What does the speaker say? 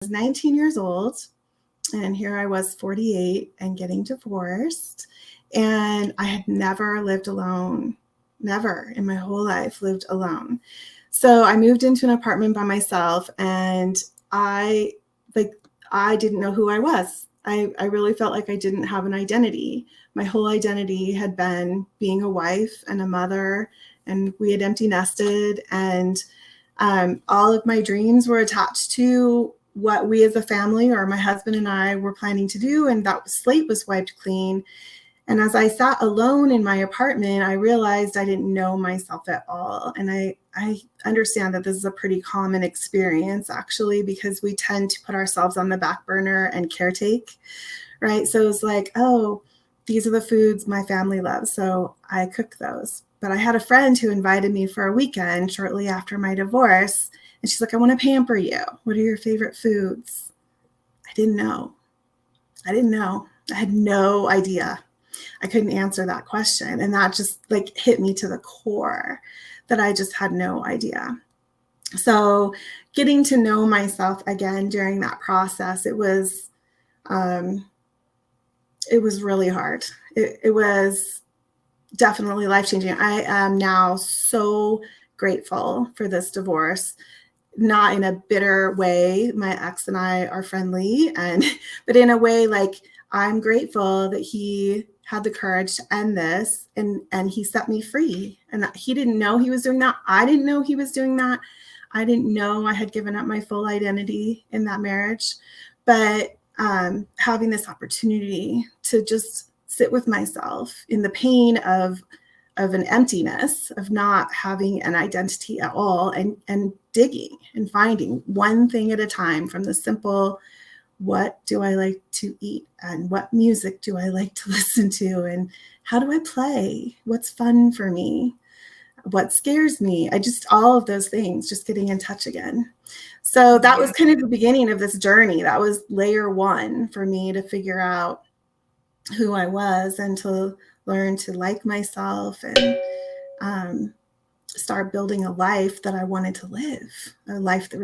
was 19 years old, and here I was 48 and getting divorced. And I had never lived alone, never in my whole life lived alone. So I moved into an apartment by myself, and I didn't know who I was. I really felt like I didn't have an identity. My whole identity had been being a wife and a mother, and we had empty nested, and all of my dreams were attached to what we as a family, or my husband and I, were planning to do, and that slate was wiped clean. And as I sat alone in my apartment, I realized I didn't know myself at all. And I understand that this is a pretty common experience, actually, because we tend to put ourselves on the back burner and caretake, right? So it's like, oh, these are the foods my family loves, so I cook those. But I had a friend who invited me for a weekend shortly after my divorce, and she's like, I want to pamper you. What are your favorite foods? I didn't know. I had no idea. I couldn't answer that question. And that just like hit me to the core that I just had no idea. So getting to know myself again during that process, it was really hard. It was definitely life-changing. I am now so grateful for this divorce, not in a bitter way. My ex and I are friendly, but in a way like I'm grateful that he had the courage to end this, and he set me free. And he didn't know he was doing that. I didn't know he was doing that. I didn't know I had given up my full identity in that marriage. But having this opportunity to just sit with myself in the pain of an emptiness, of not having an identity at all, and digging and finding one thing at a time, from the simple, what do I like to eat, and what music do I like to listen to, and how do I play? What's fun for me? What scares me? All of those things, just getting in touch again. So that was kind of the beginning of this journey. That was layer one for me to figure out who I was and to learn to like myself and start building a life that I wanted to live, a life that